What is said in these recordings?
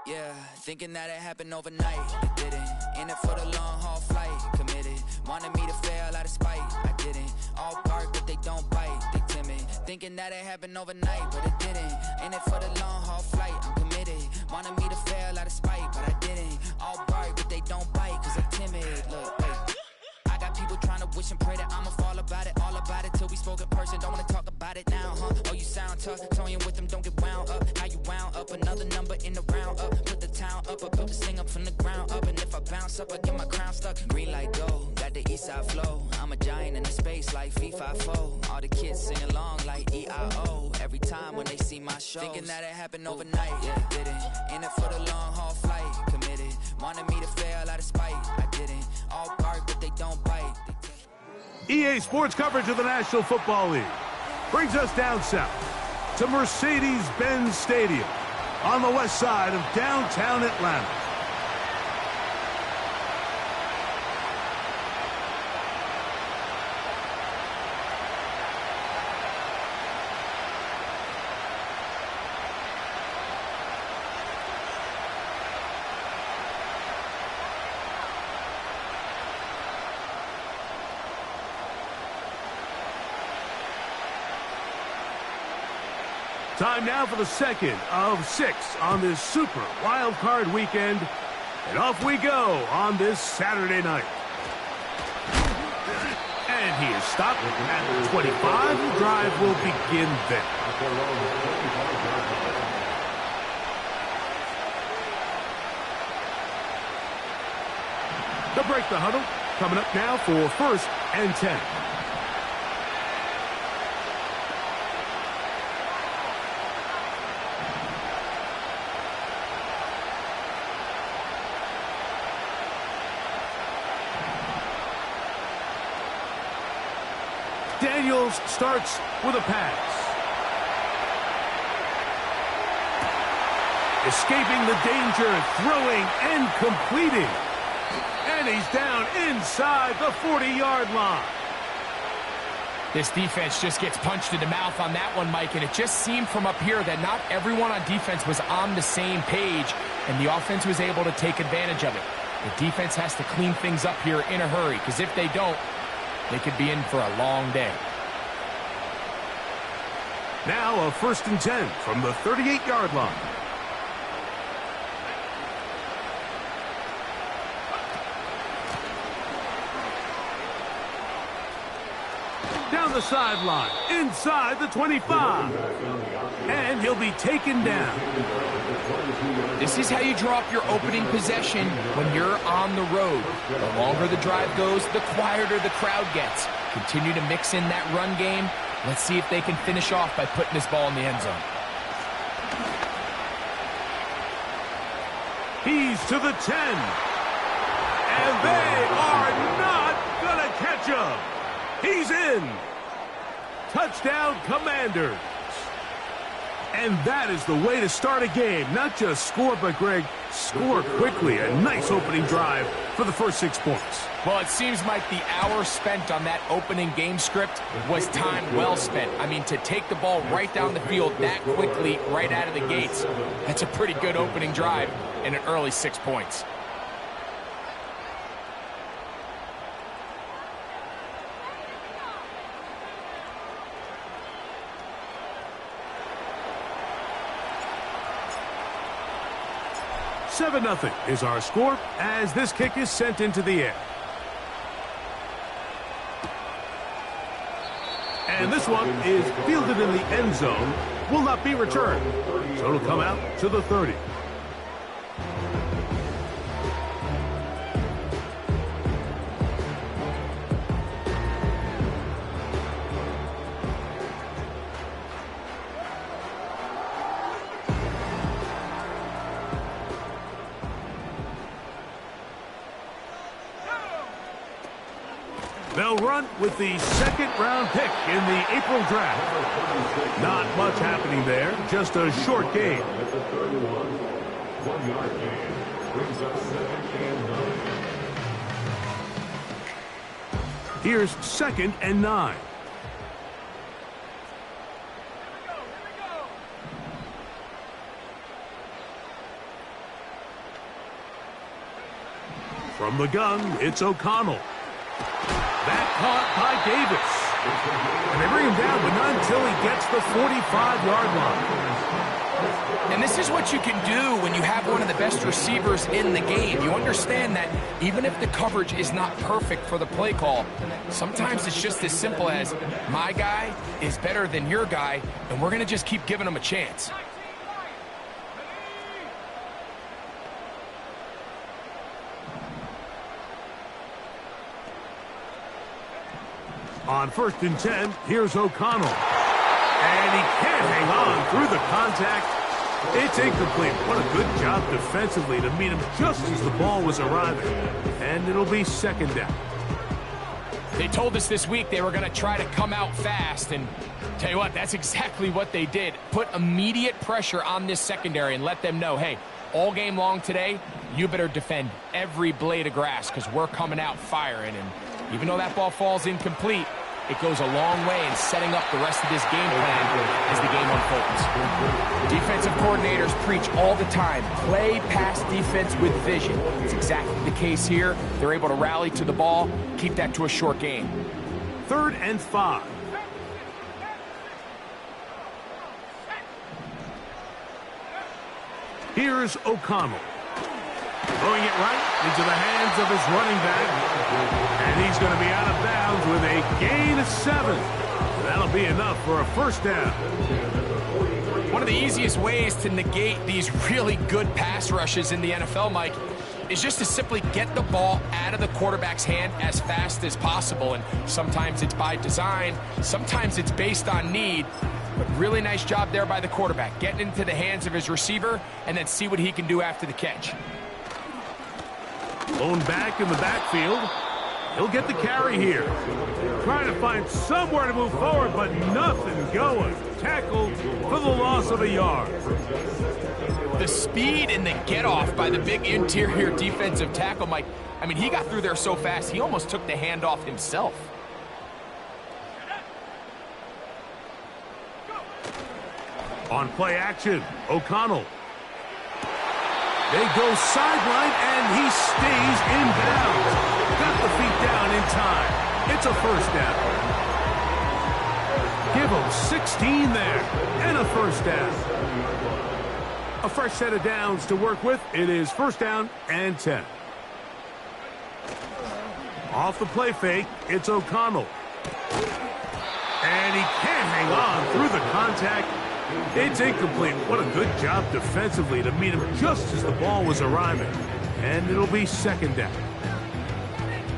Yeah, thinking that it happened overnight, it didn't. In it for the long haul flight, committed. Wanted me to fail out of spite, I didn't. All bark but they don't bite, they timid. Thinking that it happened overnight, but it didn't. In it for the long haul flight, I'm committed. Wanted me to fail out of spite, but I didn't. All bark but they don't bite, cause I'm timid. Look, hey. I got people trying to wish and pray that I'ma fall about it, all about it till we spoke in person. Don't wanna talk about it now, huh? Oh, you sound tough, toying with them, don't get wound up. How you wound up? Another number in the round up. Put the town up, I built this thing up from the ground up. And if I bounce up, I get my crown stuck. Green light go, got the east side flow. I'm a giant in the space like FIFA4. All the kids sing along like EIO. Every time when they see my show, thinking that it happened overnight, yeah, it didn't. In it for the long haul flight, committed. Wanted me to fail out of spite, I didn't. All bark but they don't bite. EA Sports coverage of the National Football League brings us down south to Mercedes-Benz Stadium on the west side of downtown Atlanta. Time now for the second of 6 on this super wild card weekend. And off we go on this Saturday night. And he is stopped at the 25. The drive will begin then. To break the huddle, coming up now for 1st and 10. Daniels starts with a pass. Escaping the danger, throwing and completing. And he's down inside the 40-yard line. This defense just gets punched in the mouth on that one, Mike, and it just seemed from up here that not everyone on defense was on the same page, and the offense was able to take advantage of it. The defense has to clean things up here in a hurry, because if they don't, they could be in for a long day. Now a 1st and 10 from the 38-yard line. Down the sideline, inside the 25. And he'll be taken down. This is how you draw up your opening possession when you're on the road. The longer the drive goes, the quieter the crowd gets. Continue to mix in that run game. Let's see if they can finish off by putting this ball in the end zone. He's to the 10. And they are not going to catch him. He's in. Touchdown, Commanders. And that is the way to start a game. Not just score, but, Greg, score quickly. A nice opening drive for the first 6 points. Well, it seems like the hour spent on that opening game script was time well spent. I mean, to take the ball right down the field that quickly, right out of the gates, that's a pretty good opening drive and an early 6 points. Seven 0 is our score as this kick is sent into the air. And this one is fielded in the end zone, will not be returned. So it'll come out to the 30. They'll run with the 2nd-round pick in the April draft. Not much happening there, just a short game. Here's 2nd and 9. From the gun, it's O'Connell. That caught by Davis. And they bring him down, but not until he gets the 45-yard line. And this is what you can do when you have one of the best receivers in the game. You understand that even if the coverage is not perfect for the play call, sometimes it's just as simple as my guy is better than your guy, and we're going to just keep giving him a chance. On 1st and 10, here's O'Connell. And he can't hang on through the contact. It's incomplete. What a good job defensively to meet him just as the ball was arriving. And it'll be 2nd down. They told us this week they were going to try to come out fast, and tell you what, that's exactly what they did. Put immediate pressure on this secondary and let them know, hey, all game long today, you better defend every blade of grass because we're coming out firing. And even though that ball falls incomplete, it goes a long way in setting up the rest of this game plan as the game unfolds. Defensive coordinators preach all the time, play pass defense with vision. It's exactly the case here. They're able to rally to the ball, keep that to a short game. 3rd and 5. Here's O'Connell. Throwing it right into the hands of his running back. And he's going to be out of bounds with a gain of 7. That'll be enough for a 1st down. One of the easiest ways to negate these really good pass rushes in the NFL, Mike, is just to simply get the ball out of the quarterback's hand as fast as possible. And sometimes it's by design, sometimes it's based on need. But really nice job there by the quarterback, getting into the hands of his receiver and then see what he can do after the catch. Lone back in the backfield. He'll get the carry here. Trying to find somewhere to move forward, but nothing going. Tackled for the loss of a yard. The speed and the get-off by the big interior defensive tackle, Mike. I mean, he got through there so fast, he almost took the handoff himself. On play action, O'Connell. They go sideline, and he stays in bounds. Got the feet down in time. It's a 1st down. Give him 16 there, and a 1st down. A fresh set of downs to work with. It is 1st down and 10. Off the play fake, it's O'Connell. And he can't hang on through the contact. It's incomplete. What a good job defensively to meet him just as the ball was arriving. And it'll be 2nd down.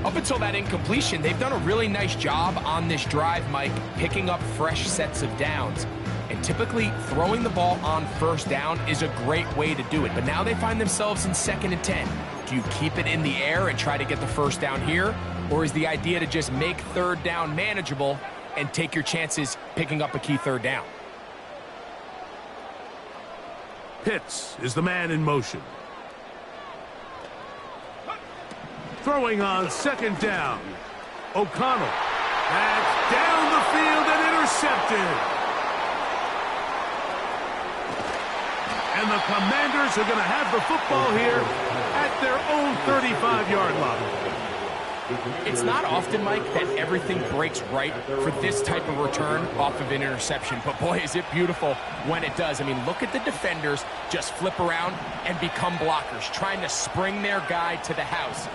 Up until that incompletion, they've done a really nice job on this drive, Mike, picking up fresh sets of downs. And typically, throwing the ball on 1st down is a great way to do it. But now they find themselves in 2nd and 10. Do you keep it in the air and try to get the 1st down here? Or is the idea to just make 3rd down manageable and take your chances picking up a key 3rd down? Pitts is the man in motion. Throwing on 2nd down. O'Connell. That's down the field and intercepted. And the Commanders are going to have the football here at their own 35-yard line. It's not often, Mike, that everything breaks right for this type of return off of an interception. But, boy, is it beautiful when it does. I mean, look at the defenders just flip around and become blockers, trying to spring their guy to the house.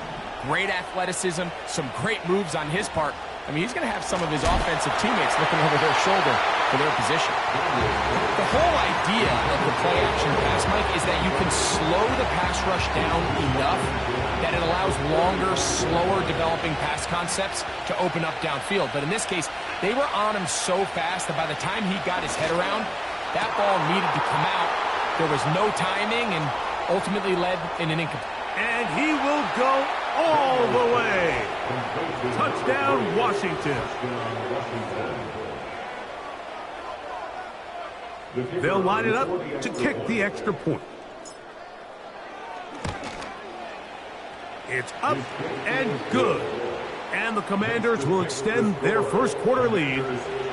Great athleticism, some great moves on his part. I mean, he's going to have some of his offensive teammates looking over their shoulder for their position. The whole idea of the play-action pass, Mike, is that you can slow the pass rush down enough that it allows longer, slower developing pass concepts to open up downfield. But in this case, they were on him so fast that by the time he got his head around, that ball needed to come out. There was no timing and ultimately led in an incomplete. And he will go all the way. Touchdown, Washington. They'll line it up to kick the extra point. It's up and good. And the Commanders will extend their 1st quarter lead.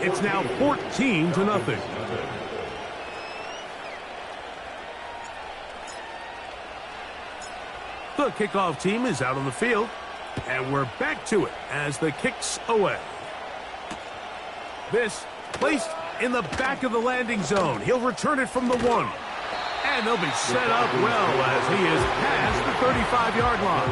It's now 14-0. The kickoff team is out on the field, and we're back to it as the kick's away. This placed in the back of the landing zone. He'll return it from the 1. And they'll be set up well as he is past the 35-yard line.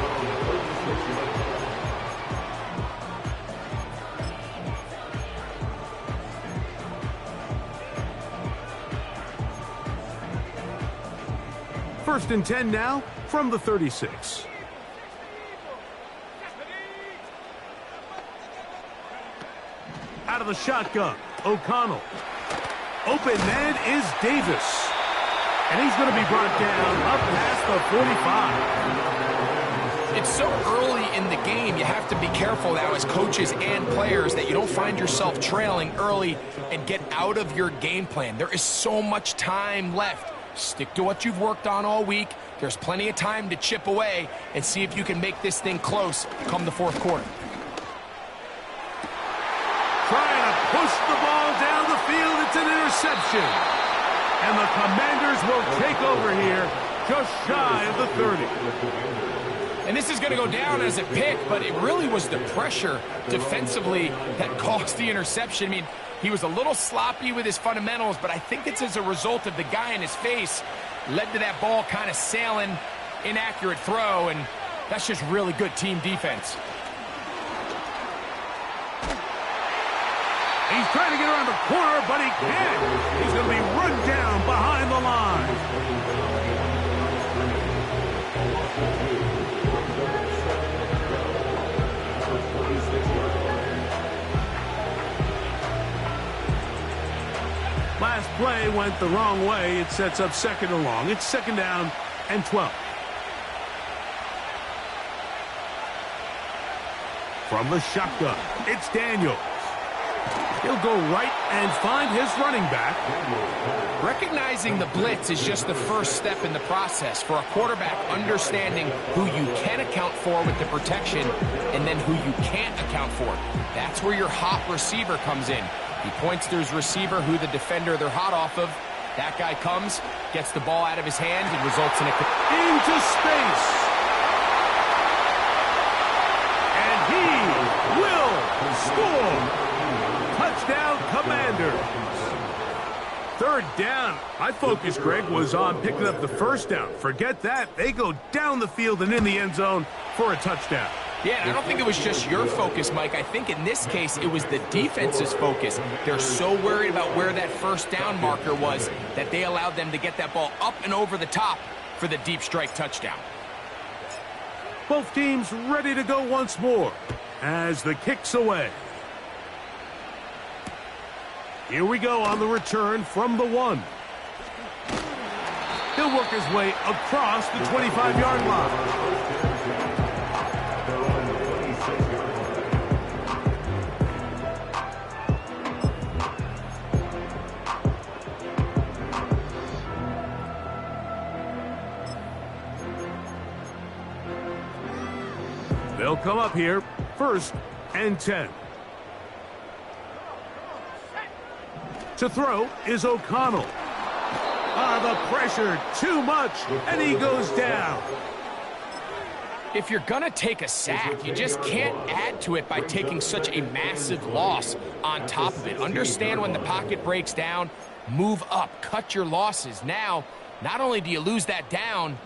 First and 10 now from the 36. Out of the shotgun, O'Connell. Open man is Davis. And he's going to be brought down up past the 45. It's so early in the game, you have to be careful now as coaches and players that you don't find yourself trailing early and get out of your game plan. There is so much time left. Stick to what you've worked on all week. There's plenty of time to chip away and see if you can make this thing close come the fourth quarter. Trying to push the ball down the field. It's an interception. And the Commanders will take over here just shy of the 30. And this is going to go down as a pick, but it really was the pressure defensively that caused the interception. I mean, he was a little sloppy with his fundamentals, but I think it's as a result of the guy in his face led to that ball kind of sailing, inaccurate throw, and that's just really good team defense. He's trying to get around the corner, but he can't. He's going to be run down behind the line. Last play went the wrong way. It sets up second and long. It's second down and 12. From the shotgun, it's Daniels. He'll go right and find his running back. Recognizing the blitz is just the first step in the process for a quarterback understanding who you can account for with the protection and then who you can't account for. That's where your hot receiver comes in. He points to his receiver who the defender they're hot off of. That guy comes, gets the ball out of his hand, and results in a... Into space. And he will score. Touchdown, Commanders. Third down. My focus, Greg, was on picking up the first down. Forget that. They go down the field and in the end zone for a touchdown. Yeah, I don't think it was just your focus, Mike. I think in this case, it was the defense's focus. They're so worried about where that first down marker was that they allowed them to get that ball up and over the top for the deep strike touchdown. Both teams ready to go once more as the kick's away. Here we go on the return from the 1. He'll work his way across the 25-yard line. They'll come up here, first and 10. To throw is O'Connell. The pressure, too much, and he goes down. If you're going to take a sack, you just can't add to it by taking such a massive loss on top of it. Understand when the pocket breaks down, move up, cut your losses. Now, not only do you lose that down,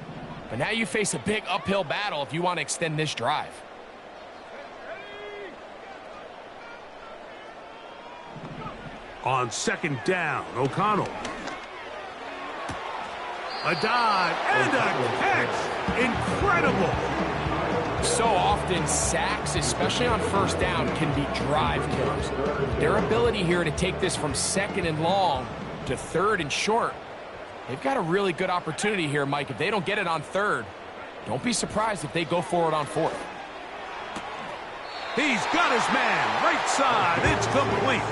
but now you face a big uphill battle if you want to extend this drive. On second down, O'Connell. A dive and a catch. Incredible. So often, sacks, especially on first down, can be drive killers. Their ability here to take this from second and long to third and short, they've got a really good opportunity here, Mike. If they don't get it on third, don't be surprised if they go for it on fourth. He's got his man right side. It's complete.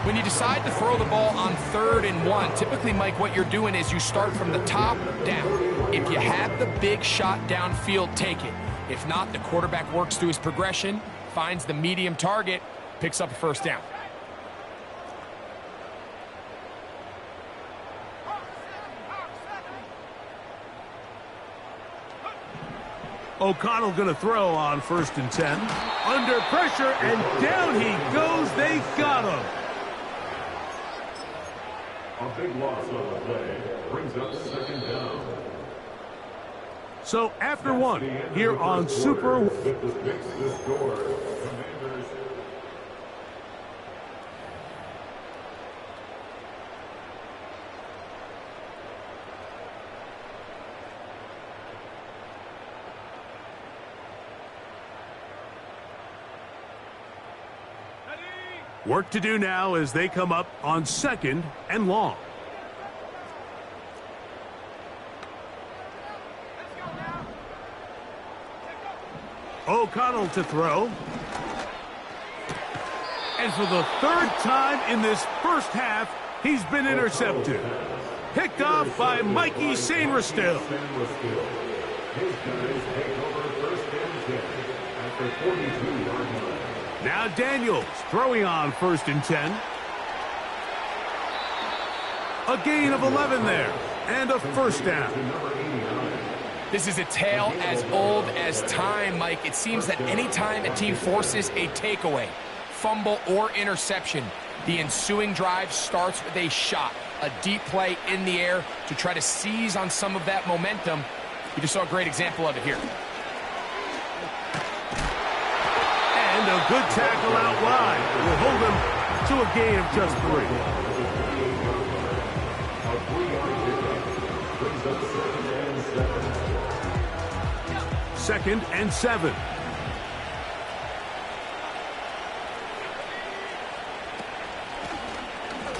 When you decide to throw the ball on 3rd and 1, typically, Mike, what you're doing is you start from the top down. If you have the big shot downfield, take it. If not, the quarterback works through his progression, finds the medium target, picks up a first down. O'Connell going to throw on 1st and 10. Under pressure, and down he goes. They got him. A big loss on the play brings up 2nd down. So after one, here on Super. With the fix the score. Commanders. Work to do now as they come up on 2nd and long. O'Connell to throw. And for the 3rd time in this first half, he's been intercepted. Picked off by Mikey Sainristil. His guys take over 1st and 10 at the 42-yard line. Now Daniels throwing on 1st and 10. A gain of 11 there, and a 1st down. This is a tale as old as time, Mike. It seems that any time a team forces a takeaway, fumble, or interception, the ensuing drive starts with a shot, a deep play in the air to try to seize on some of that momentum. You just saw a great example of it here. And a good tackle out wide will hold him to a gain of just 3. A 3-yard pickup brings up 2nd and 7.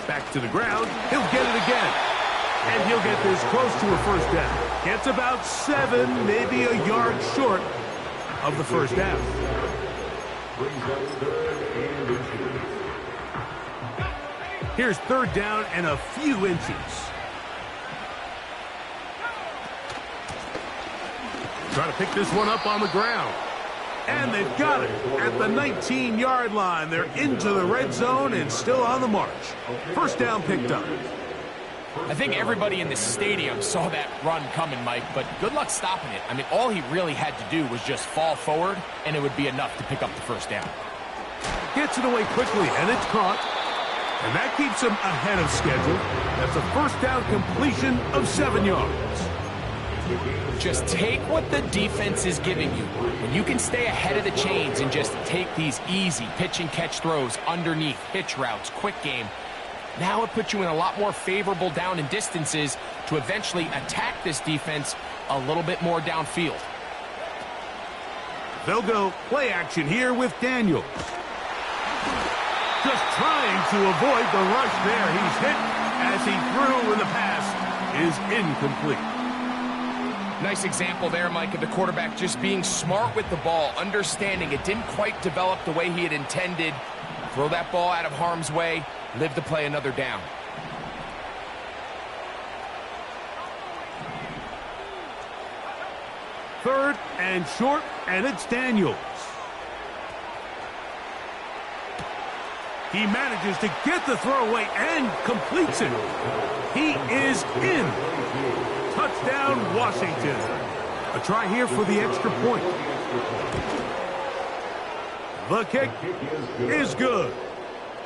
Back to the ground. He'll get it again. And he'll get this close to a 1st down. Gets about 7, maybe a yard short of the 1st down. brings up 3rd and inches. Here's 3rd down and a few inches. Trying to pick this one up on the ground. And they've got it at the 19-yard line. They're into the red zone and still on the march. 1st down picked up. I think everybody in the stadium saw that run coming, Mike, but good luck stopping it. I mean, all he really had to do was just fall forward, and it would be enough to pick up the 1st down. Gets it away quickly, and it's caught. And that keeps him ahead of schedule. That's a 1st down completion of 7 yards. Just take what the defense is giving you. When you can stay ahead of the chains and just take these easy pitch and catch throws underneath, hitch routes, quick game, now it puts you in a lot more favorable down and distances to eventually attack this defense a little bit more downfield. They'll go play action here with Daniels. Just trying to avoid the rush there. He's hit as he threw when the pass is incomplete. Nice example there, Mike, of the quarterback just being smart with the ball, understanding it didn't quite develop the way he had intended. Throw that ball out of harm's way, live to play another down. Third and short, and it's Daniels. He manages to get the throwaway and completes it. He is in. Touchdown, Washington. A try here for the extra point. The kick is good.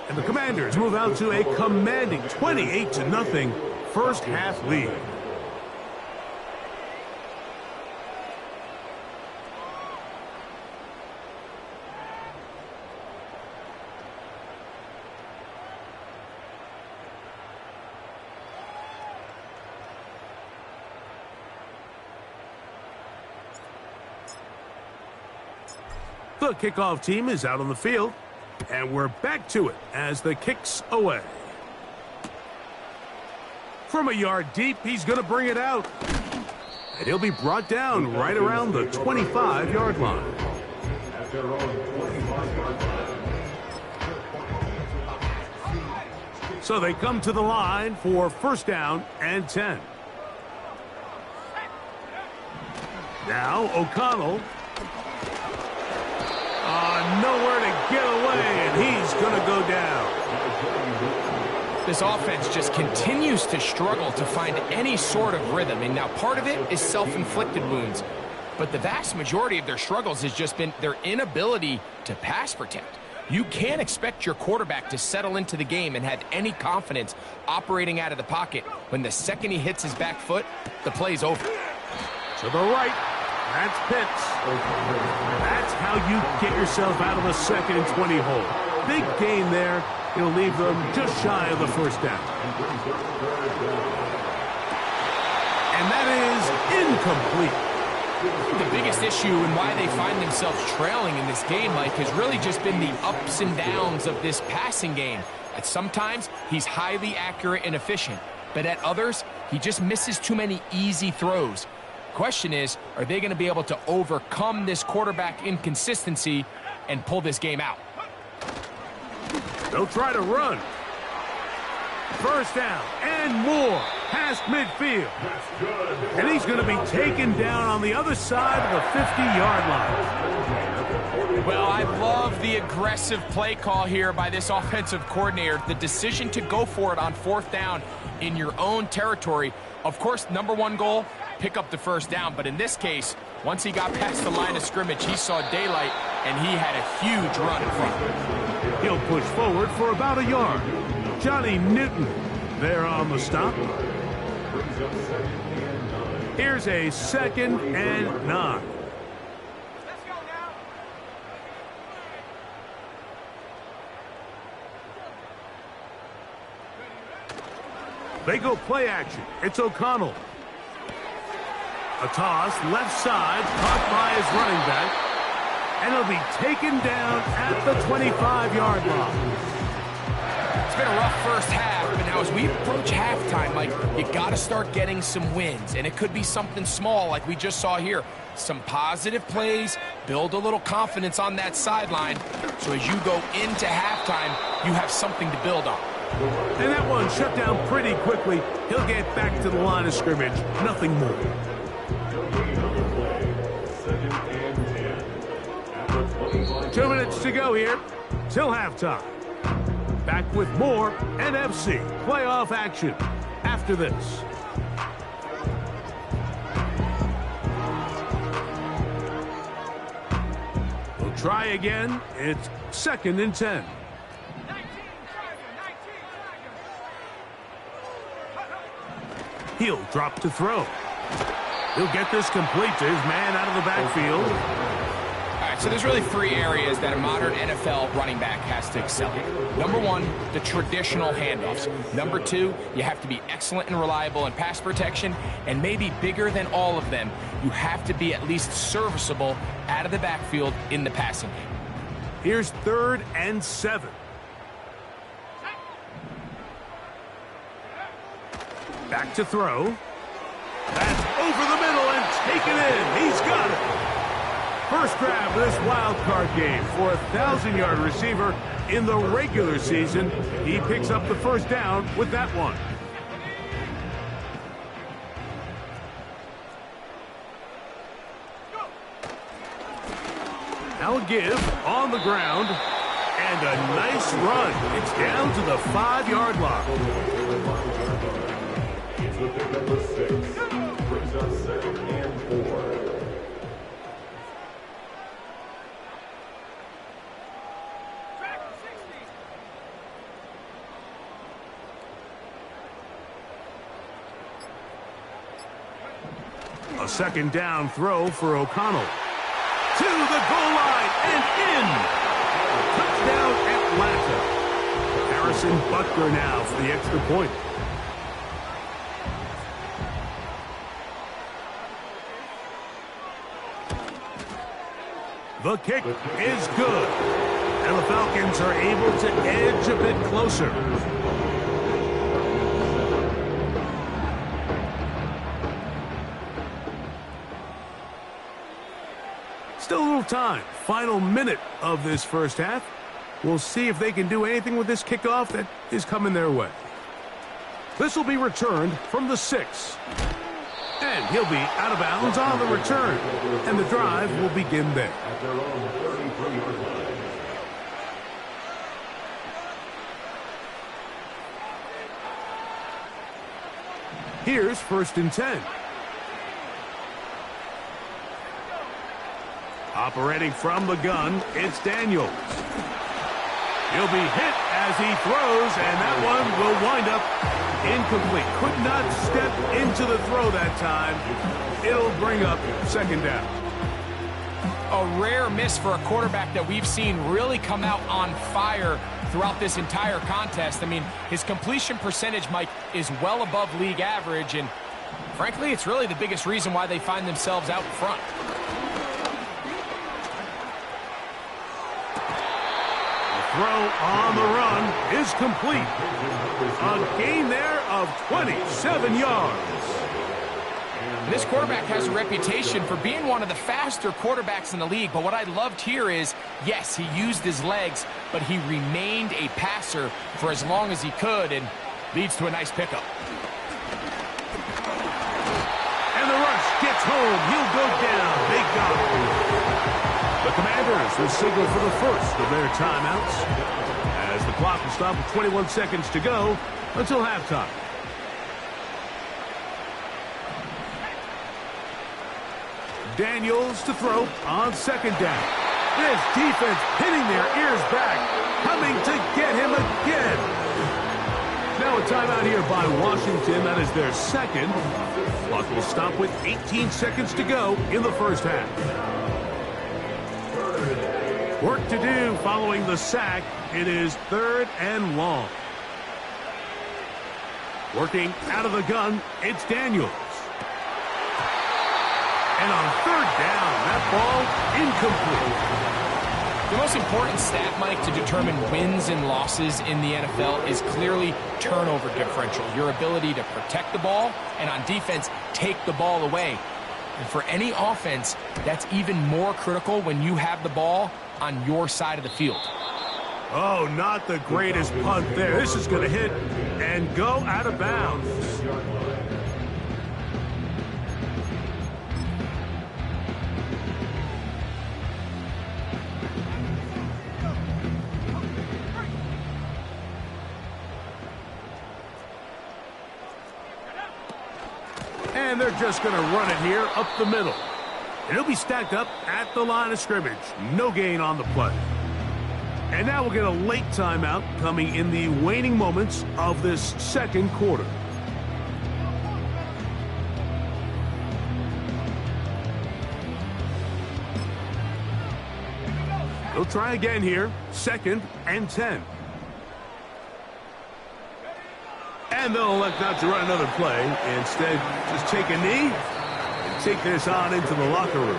And the Commanders move out to a commanding 28-0 first half lead. The kickoff team is out on the field, and we're back to it as the kick's away. From a yard deep, he's going to bring it out. And he'll be brought down right around the 25-yard line. At their own 25-yard line. So they come to the line for 1st down and 10. Now O'Connell. Nowhere to get away, and he's going to go down. This offense just continues to struggle to find any sort of rhythm, and now part of it is self-inflicted wounds. but the vast majority of their struggles has just been their inability to pass protect. You can't expect your quarterback to settle into the game and have any confidence operating out of the pocket when the second he hits his back foot, the play's over. To the right, that's Pitts. That's how you get yourself out of a 2nd and 20 hole. Big gain there. It'll leave them just shy of the first down. And that is incomplete. The biggest issue and why they find themselves trailing in this game, Mike, has really just been the ups and downs of this passing game. At sometimes, he's highly accurate and efficient, but at others, he just misses too many easy throws. Question is, are they going to be able to overcome this quarterback inconsistency and pull this game out? They'll try to run. First down and more past midfield. And he's going to be taken down on the other side of the 50-yard line. Well, I love the aggressive play call here by this offensive coordinator. The decision to go for it on 4th down in your own territory. Of course, number one goal, pick up the first down. But in this case, once he got past the line of scrimmage, he saw daylight, and he had a huge run in front. He'll push forward for about a yard. Johnny Newton there on the stop. Here's a 2nd and 9. They go play action. It's O'Connell. A toss, left side, caught by his running back. And he'll be taken down at the 25-yard line. It's been a rough first half, but now as we approach halftime, Mike, you got to start getting some wins. And it could be something small like we just saw here. Some positive plays, build a little confidence on that sideline. So as you go into halftime, you have something to build on. And that one shut down pretty quickly. He'll get back to the line of scrimmage. Nothing more. 2 minutes to go here till halftime. Back with more NFC playoff action after this. We'll try again. It's 2nd and 10. He'll drop to throw. He'll get this complete to his man out of the backfield. All right, so there's really 3 areas that a modern NFL running back has to excel in. Number 1, the traditional handoffs. Number 2, you have to be excellent and reliable in pass protection. And maybe bigger than all of them, you have to be at least serviceable out of the backfield in the passing game. Here's 3rd and 7. Back to throw. That's over the middle and taken in. He's got it. First grab of this wild card game for a 1,000-yard receiver in the regular season. He picks up the first down with that one. Now a give on the ground. And a nice run. It's down to the 5-yard line. It's the pick number 6. Brings up 2nd and 4. A 2nd down throw for O'Connell. To the goal line and in. Touchdown Atlanta. Harrison Butker now for the extra point. The kick is good. And the Falcons are able to edge a bit closer. Still a little time. Final minute of this first half. We'll see if they can do anything with this kickoff that is coming their way. This will be returned from the 6. And he'll be out of bounds on the return. And the drive will begin there. At their own 33-yard line. Here's 1st and 10. Operating from the gun, it's Daniels. He'll be hit as he throws, and that one will wind up incomplete. Could not step into the throw that time. It'll bring up second down. A rare miss for a quarterback that we've seen really come out on fire throughout this entire contest. I mean, his completion percentage, Mike, is well above league average, and frankly, it's really the biggest reason why they find themselves out front. The throw on the run is complete. A gain there of 27 yards. This quarterback has a reputation for being one of the faster quarterbacks in the league, but what I loved here is, yes, he used his legs, but he remained a passer for as long as he could, and leads to a nice pickup. And the rush gets home. He'll go down. They got him. The Commanders will signal for the first of their timeouts as the clock will stop with 21 seconds to go until halftime. Daniels to throw on second down. This defense pinning their ears back, coming to get him again. Now a timeout here by Washington. That is their second. Clock will stop with 18 seconds to go in the first half. Work to do following the sack. It is third and long. Working out of the gun, it's Daniels. And on third down, that ball incomplete. The most important stat, Mike, to determine wins and losses in the NFL is clearly turnover differential. Your ability to protect the ball and on defense, take the ball away. And for any offense, that's even more critical when you have the ball on your side of the field. Oh, not the greatest punt there. This is going to hit and go out of bounds. And they're just going to run it here up the middle. And it'll be stacked up at the line of scrimmage. No gain on the play. And now we'll get a late timeout coming in the waning moments of this second quarter. They'll try again here. Second and 10. And they'll elect not to run another play. Instead, just take a knee and take this on into the locker room.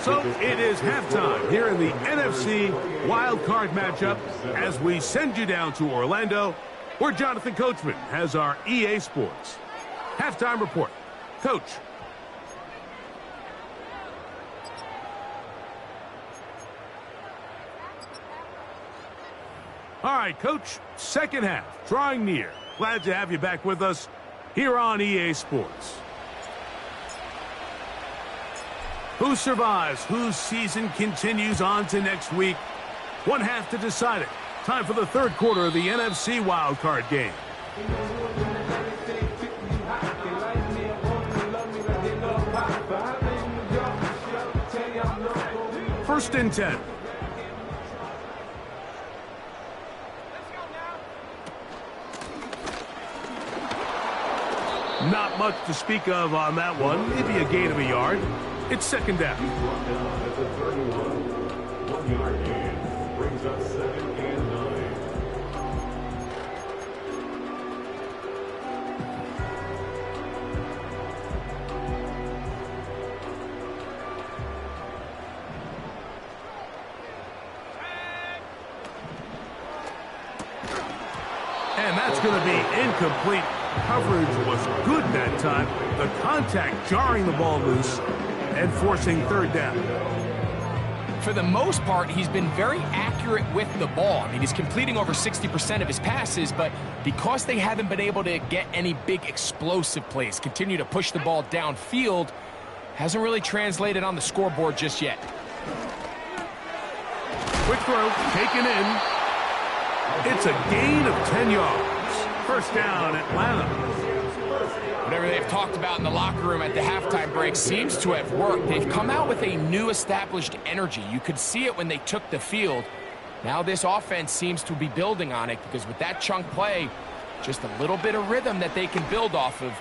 So it is halftime here in the NFC Wild Card matchup as we send you down to Orlando, where Jonathan Coachman has our EA Sports halftime report. Coach. All right, Coach, second half, drawing near. Glad to have you back with us here on EA Sports. Who survives? Whose season continues on to next week? One half to decide it. Time for the third quarter of the NFC wildcard game. First and 10. Not much to speak of on that one. Maybe a gain of a yard. It's second down. That's a 31-1-yard gain. Brings up 2nd and 9. And that's going to be incomplete. Coverage was good that time. The contact jarring the ball loose and forcing third down. For the most part, he's been very accurate with the ball. I mean, he's completing over 60% of his passes, but because they haven't been able to get any big explosive plays, continue to push the ball downfield, hasn't really translated on the scoreboard just yet. Quick throw, taken in. It's a gain of 10 yards. First down, Atlanta. Whatever they have talked about in the locker room at the halftime break seems to have worked. They've come out with a new established energy. You could see it when they took the field. Now this offense seems to be building on it because with that chunk play, just a little bit of rhythm that they can build off of.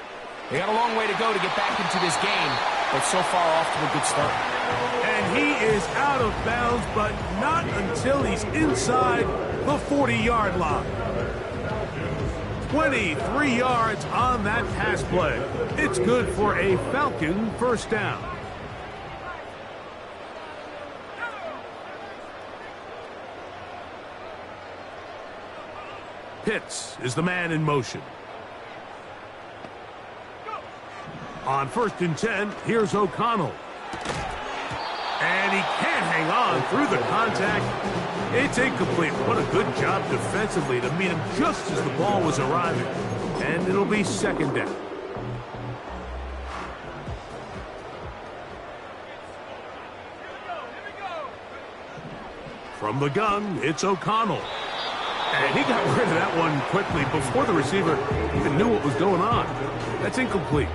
They got a long way to go to get back into this game, but so far off to a good start. And he is out of bounds, but not until he's inside the 40-yard line. 23 yards on that pass play. It's good for a Falcon first down. Pitts is the man in motion. On 1st and 10, here's O'Connell. And he can't hang on through the contact. It's incomplete. What a good job defensively to meet him just as the ball was arriving. And it'll be 2nd down. From the gun, it's O'Connell. And he got rid of that one quickly before the receiver even knew what was going on. That's incomplete.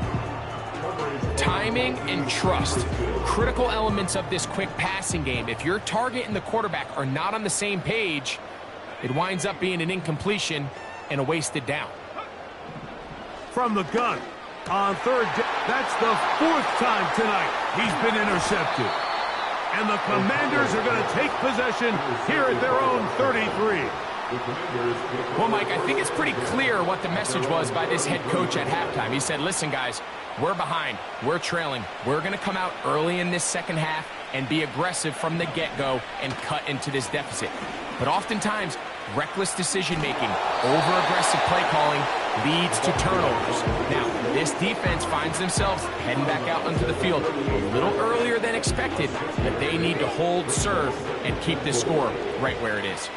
Timing and trust, critical elements of this quick passing game. If your target and the quarterback are not on the same page, it winds up being an incompletion and a wasted down. From the gun, on 3rd down, that's the 4th time tonight he's been intercepted. And the Commanders are going to take possession here at their own 33. Well, Mike, I think it's pretty clear what the message was by this head coach at halftime. He said, listen, guys, we're behind. We're trailing. We're going to come out early in this second half and be aggressive from the get-go and cut into this deficit. But oftentimes, reckless decision-making, over-aggressive play calling leads to turnovers. Now, this defense finds themselves heading back out onto the field a little earlier than expected, but they need to hold serve and keep this score right where it is.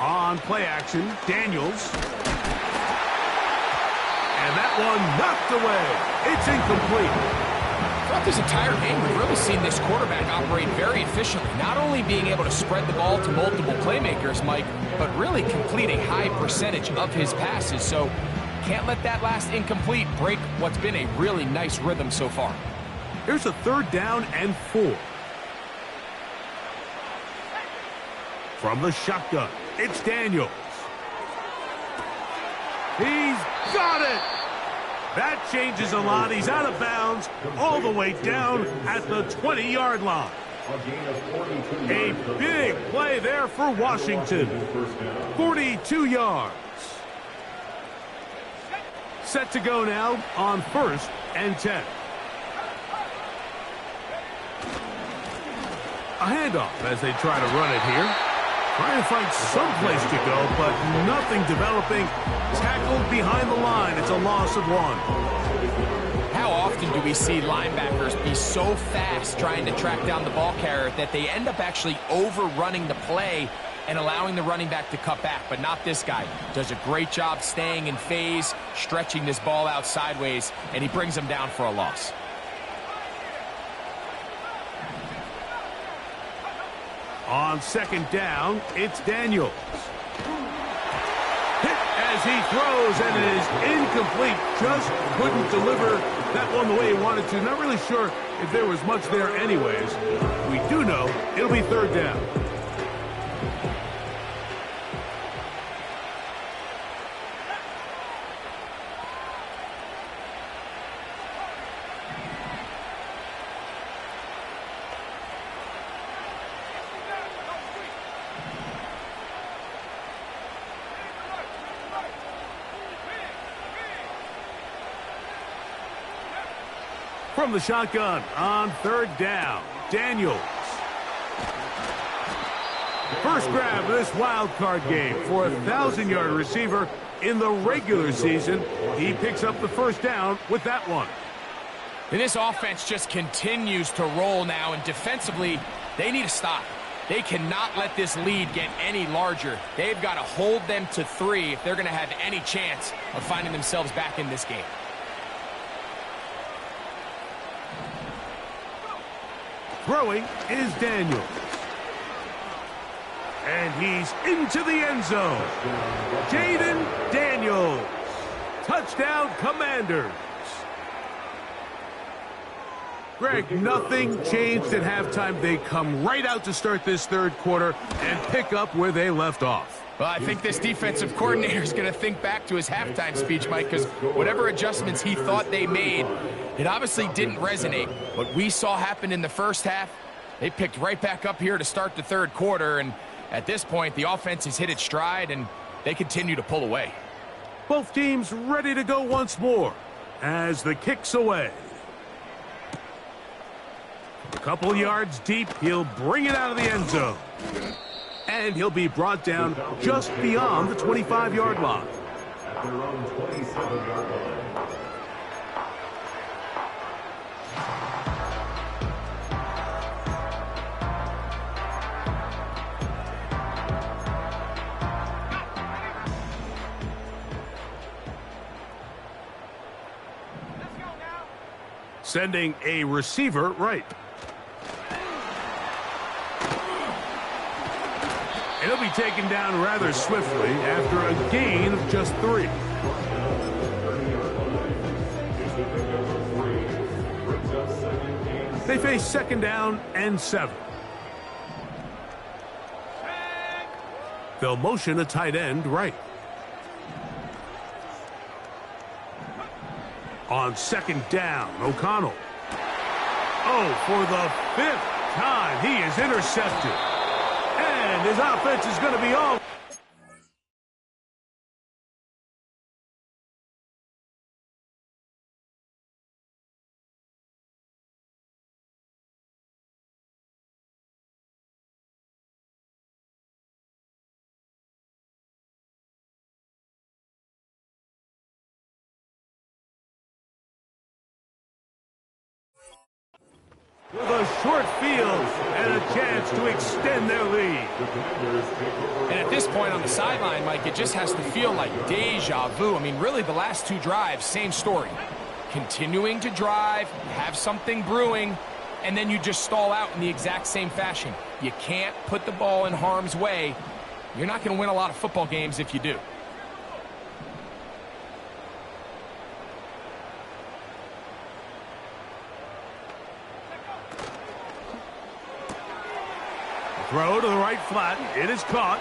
On play action, Daniels. And that one knocked away. It's incomplete. Throughout this entire game, we've really seen this quarterback operate very efficiently, not only being able to spread the ball to multiple playmakers, Mike, but really complete a high percentage of his passes. So can't let that last incomplete break what's been a really nice rhythm so far. Here's a 3rd down and 4. From the shotgun, it's Daniels. He's got it! That changes a lot. He's out of bounds all the way down at the 20-yard line. A big play there for Washington. 42 yards. Set to go now on 1st and 10. A handoff as they try to run it here. Trying to find some place to go, but nothing developing. Tackled behind the line. It's a loss of 1. How often do we see linebackers be so fast trying to track down the ball carrier that they end up actually overrunning the play and allowing the running back to cut back? But not this guy. Does a great job staying in phase, stretching this ball out sideways, and he brings them down for a loss. On 2nd down, it's Daniels. Hit as he throws, and it is incomplete. Just couldn't deliver that one the way he wanted to. Not really sure if there was much there anyways. We do know it'll be 3rd down. From the shotgun on 3rd down, Daniels. First grab of this wild card game for a 1,000-yard receiver in the regular season. He picks up the 1st down with that one. And this offense just continues to roll now, and defensively, they need to stop. They cannot let this lead get any larger. They've got to hold them to 3 if they're going to have any chance of finding themselves back in this game. Throwing is Daniels. And he's into the end zone. Jaden Daniels. Touchdown, Commanders. Greg, nothing changed at halftime. They come right out to start this third quarter and pick up where they left off. Well, I think this defensive coordinator is going to think back to his halftime speech, Mike, because whatever adjustments he thought they made, it obviously didn't resonate. What we saw happen in the first half, they picked right back up here to start the third quarter, and at this point, the offense has hit its stride, and they continue to pull away. Both teams ready to go once more as the kick's away. A couple yards deep, he'll bring it out of the end zone. And he'll be brought down just beyond the 25-yard line. At their own 27-yard line. Sending a receiver right. And he'll be taken down rather swiftly after a gain of just 3. They face second down and 7. They'll motion a tight end right. On second down, O'Connell. Oh, for the 5th time, he is intercepted. And his offense is going to be all. With a short field and a chance to extend their lead. And at this point on the sideline, Mike, it just has to feel like deja vu. I mean, really, the last 2 drives, same story. Continuing to drive, have something brewing, and then you just stall out in the exact same fashion. You can't put the ball in harm's way. You're not going to win a lot of football games if you do. Throw to the right flat. It is caught.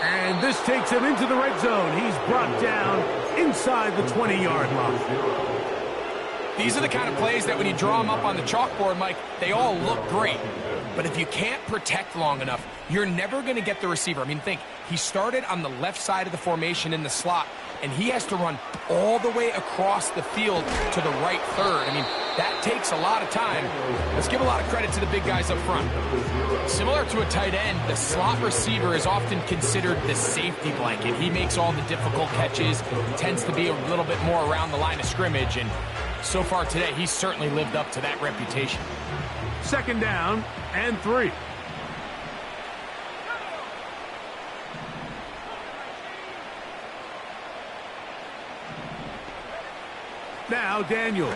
And this takes him into the red zone. He's brought down inside the 20-yard line. These are the kind of plays that when you draw them up on the chalkboard, Mike, they all look great. But if you can't protect long enough, you're never going to get the receiver. I mean, think, he started on the left side of the formation in the slot, and he has to run all the way across the field to the right third. I mean, that takes a lot of time. Let's give a lot of credit to the big guys up front. Similar to a tight end, the slot receiver is often considered the safety blanket. He makes all the difficult catches, tends to be a little bit more around the line of scrimmage, and so far today, he's certainly lived up to that reputation. Second down and 3. Now Daniels.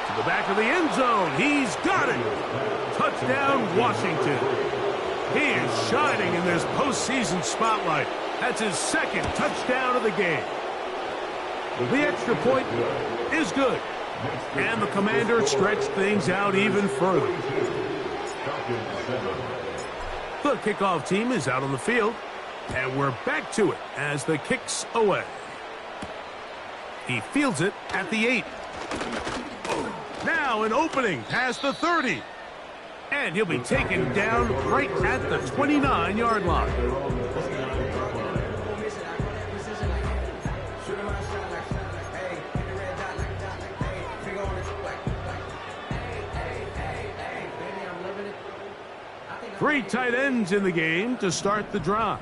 To the back of the end zone. He's got it. Touchdown, Washington. He is shining in this postseason spotlight. That's his second touchdown of the game. The extra point is good. And the Commanders stretched things out even further. The kickoff team is out on the field. And we're back to it as the kick's away. He fields it at the 8. Now an opening past the 30. And he'll be taken down right at the 29-yard line. Three tight ends in the game to start the drive.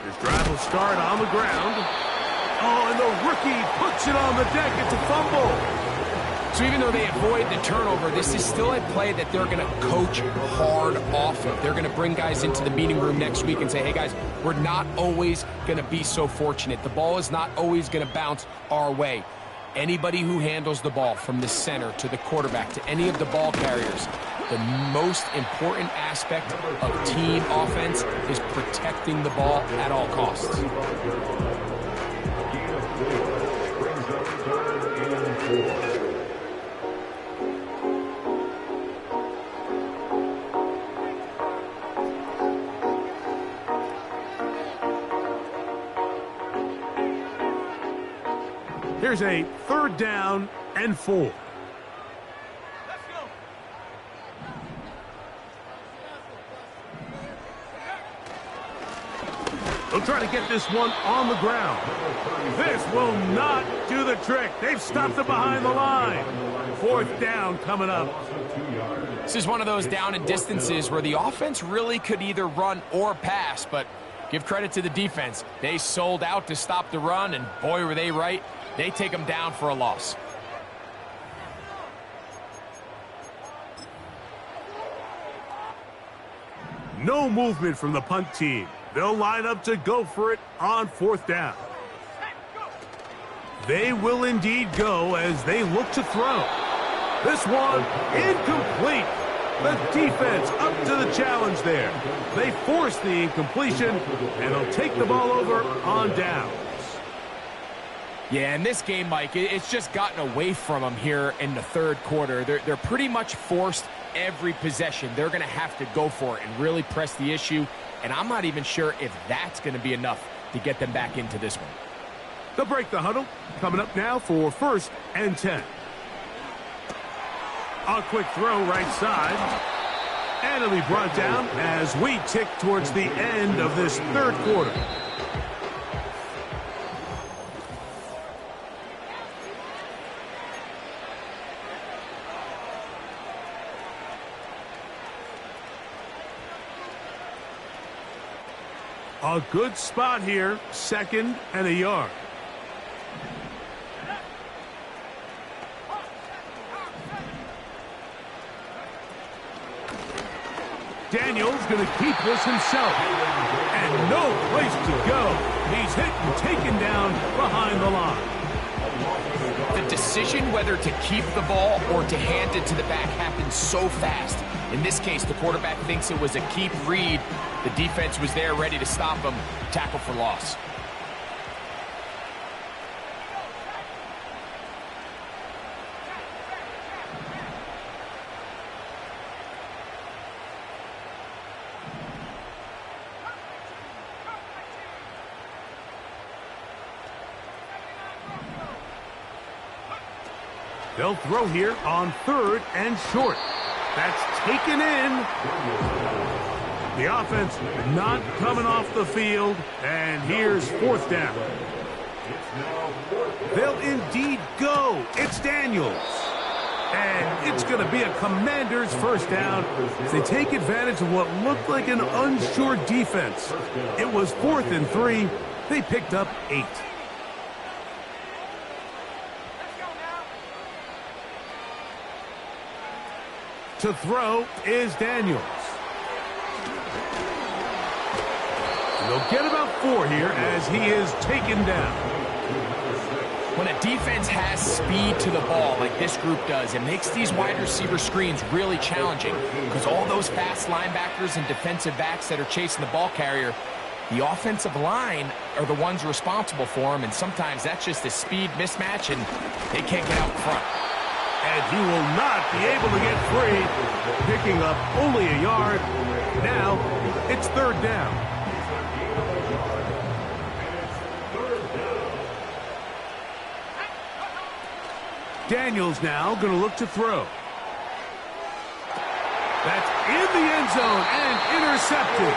This drive will start on the ground. Oh, and the rookie puts it on the deck. It's a fumble. So even though they avoid the turnover, this is still a play that they're going to coach hard off of. They're going to bring guys into the meeting room next week and say, hey, guys, we're not always going to be so fortunate. The ball is not always going to bounce our way. Anybody who handles the ball from the center to the quarterback to any of the ball carriers, the most important aspect of team offense is protecting the ball at all costs. Here's a 3rd down and 4. They'll try to get this one on the ground. This will not do the trick. They've stopped it behind the line. 4th down coming up. This is one of those down and distances where the offense really could either run or pass, but give credit to the defense. They sold out to stop the run, and boy, were they right. They take them down for a loss. No movement from the punt team. They'll line up to go for it on 4th down. They will indeed go as they look to throw. This one incomplete. The defense up to the challenge there. They force the incompletion, and they'll take the ball over on downs. Yeah, in this game, Mike, it's just gotten away from them here in the 3rd quarter. They're pretty much forced every possession. They're going to have to go for it and really press the issue, and I'm not even sure if that's going to be enough to get them back into this one. They'll break the huddle. Coming up now for 1st and 10. A quick throw right side. And it'll be brought down as we tick towards the end of this 3rd quarter. A good spot here, 2nd and a yard. Daniel's going to keep this himself. And no place to go. He's hit and taken down behind the line. The decision whether to keep the ball or to hand it to the back happens so fast. In this case, the quarterback thinks it was a keep read. The defense was there ready to stop him. Tackle for loss. They'll throw here on 3rd and short. That's taken in. The offense not coming off the field, and here's 4th down. They'll indeed go. It's Daniels. And it's going to be a Commander's 1st down as they take advantage of what looked like an unsure defense. It was 4th and 3. They picked up 8. To throw is Daniels. They'll get about 4 here as he is taken down. When a defense has speed to the ball like this group does, it makes these wide receiver screens really challenging because all those fast linebackers and defensive backs that are chasing the ball carrier, the offensive line are the ones responsible for them, and sometimes that's just a speed mismatch, and they can't get out in front. And he will not be able to get free, picking up only a yard. Now it's 3rd down. Daniels now going to look to throw. That's in the end zone and intercepted.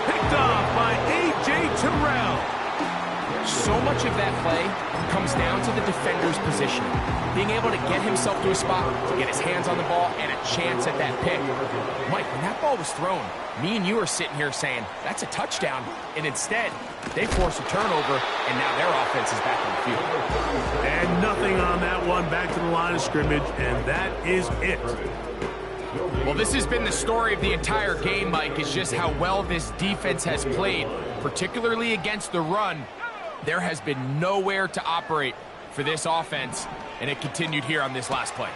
Picked off by A.J. Terrell. So much of that play comes down to the defender's position. Being able to get himself to a spot, to get his hands on the ball, and a chance at that pick. Mike, when that ball was thrown, me and you are sitting here saying, that's a touchdown. And instead, they force a turnover, and now their offense is back on the field. And nothing on that one, back to the line of scrimmage, and that is it. Well, this has been the story of the entire game, Mike, is just how well this defense has played, particularly against the run. There has been nowhere to operate for this offense, and it continued here on this last play.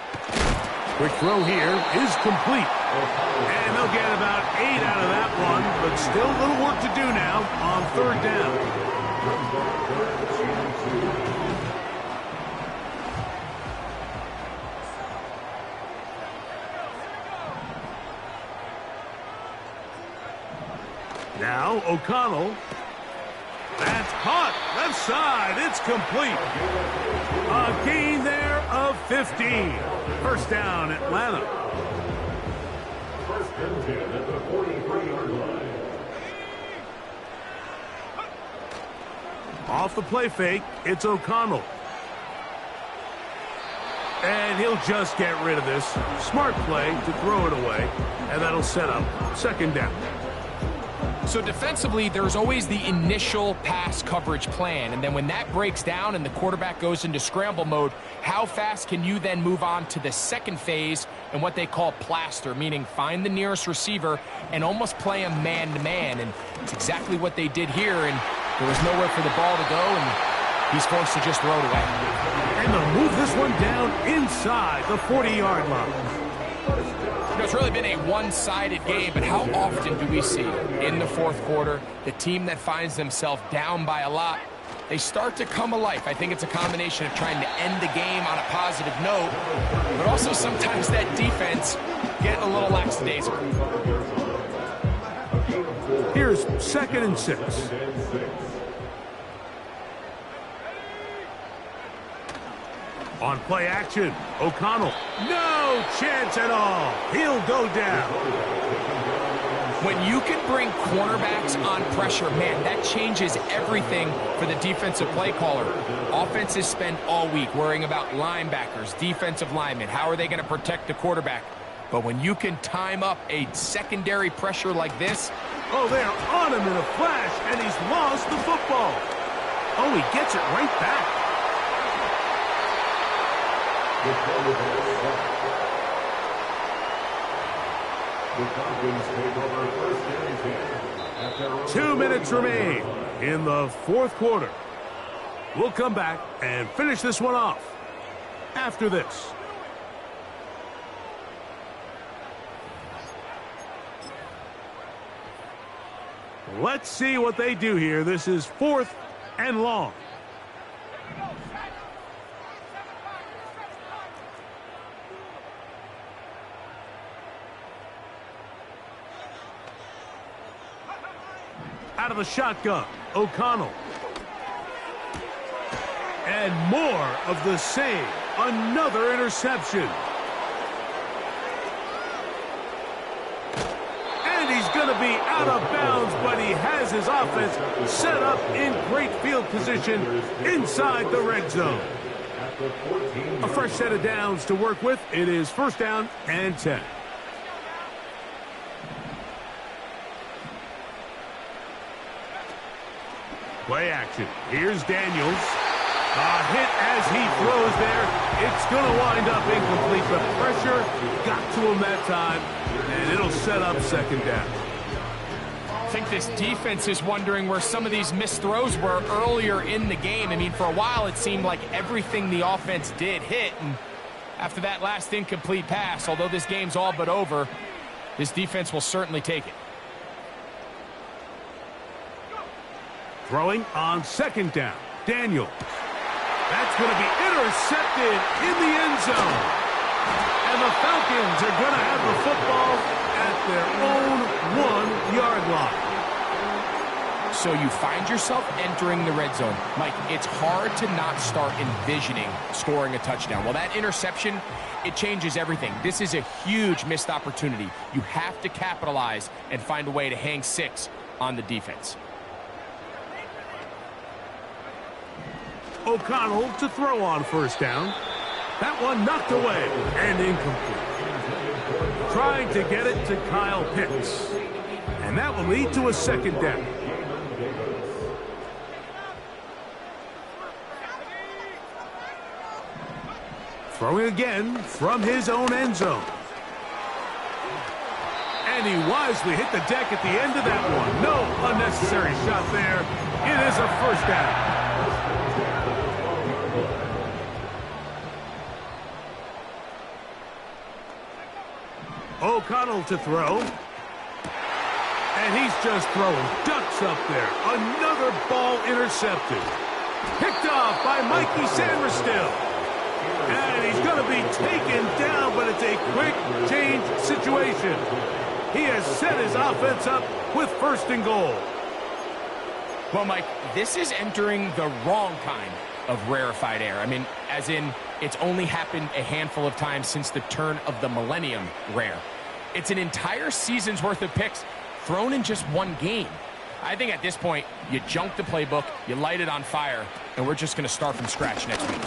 Quick throw here is complete. And they'll get about 8 out of that one, but still a little work to do now on 3rd down. Now O'Connell. That's caught. Left side. It's complete. A gain there of 15. 1st down, Atlanta. 1st and 10 at the 43-yard line. Off the play fake, it's O'Connell. And he'll just get rid of this. Smart play to throw it away. And that'll set up 2nd down. So defensively, there's always the initial pass coverage plan, and then when that breaks down and the quarterback goes into scramble mode, how fast can you then move on to the 2nd phase and what they call plaster, meaning find the nearest receiver and almost play a man-to-man, and it's exactly what they did here, and there was nowhere for the ball to go, and he's forced to just throw it away. And they'll move this one down inside the 40-yard line. You know, it's really been a one-sided game, but how often do we see in the 4th quarter the team that finds themselves down by a lot, they start to come alive? I think it's a combination of trying to end the game on a positive note, but also sometimes that defense getting a little lackadaisical. Here's 2nd and 6. On play action, O'Connell. No chance at all. He'll go down. When you can bring cornerbacks on pressure, man, that changes everything for the defensive play caller. Offenses spend all week worrying about linebackers, defensive linemen. How are they going to protect the quarterback? But when you can time up a secondary pressure like this. Oh, they're on him in a flash, and he's lost the football. Oh, he gets it right back. The Falcons take over 1st and 10. 2 minutes remain in the 4th quarter. We'll come back and finish this one off after this. Let's see what they do here. This is 4th and long. Out of the shotgun, O'Connell. And more of the same. Another interception. And he's going to be out of bounds, but he has his offense set up in great field position inside the red zone. A fresh set of downs to work with. It is 1st down and 10. Play action. Here's Daniels. A hit as he throws there. It's going to wind up incomplete, but pressure got to him that time, and it'll set up 2nd down. I think this defense is wondering where some of these missed throws were earlier in the game. I mean, for a while it seemed like everything the offense did hit, and after that last incomplete pass, although this game's all but over, this defense will certainly take it. Throwing on 2nd down. Daniel. That's going to be intercepted in the end zone. And the Falcons are going to have the football at their own 1-yard line. So you find yourself entering the red zone. Mike, it's hard to not start envisioning scoring a touchdown. Well, that interception, it changes everything. This is a huge missed opportunity. You have to capitalize and find a way to hang 6 on the defense. O'Connell to throw on 1st down. That one knocked away and incomplete. Trying to get it to Kyle Pitts. And that will lead to a 2nd down. Throwing again from his own end zone. And he wisely hit the deck at the end of that one. No unnecessary shot there. It is a 1st down. O'Connell to throw. And he's just throwing ducks up there. Another ball intercepted. Picked off by Mikey Sanders-Still. And he's going to be taken down, but it's a quick change situation. He has set his offense up with 1st and goal. Well, Mike, this is entering the wrong kind of rarefied air. I mean, as in, it's only happened a handful of times since the turn of the millennium rare. It's an entire season's worth of picks thrown in just one game. I think at this point, you junk the playbook, you light it on fire, and we're just going to start from scratch next week.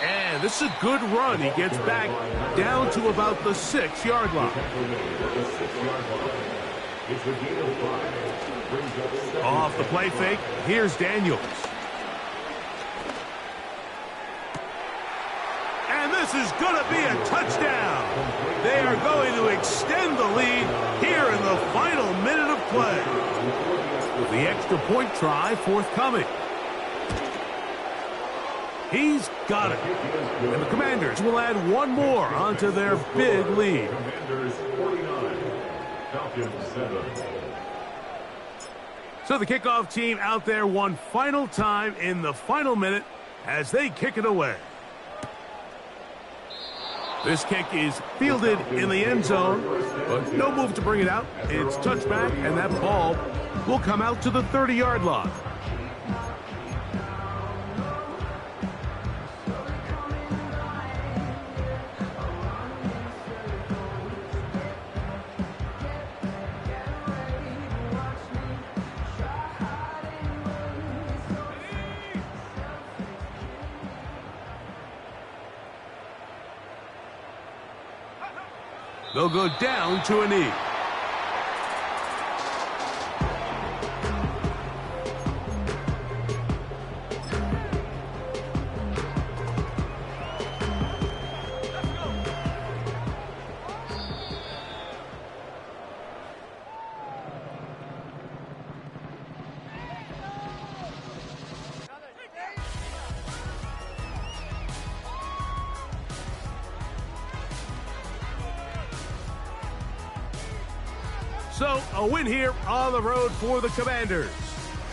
And this is a good run. He gets back down to about the 6-yard line. Off the play fake, here's Daniels. And this is going to be a touchdown. They are going to extend the lead here in the final minute of play. The extra point try forthcoming. He's got it. And the Commanders will add one more onto their big lead. Commanders 49, Falcons 7. So the kickoff team out there one final time in the final minute as they kick it away. This kick is fielded in the end zone, but no move to bring it out. It's touchback, and that ball will come out to the 30-yard line. They'll go down to a knee. So, a win here on the road for the Commanders.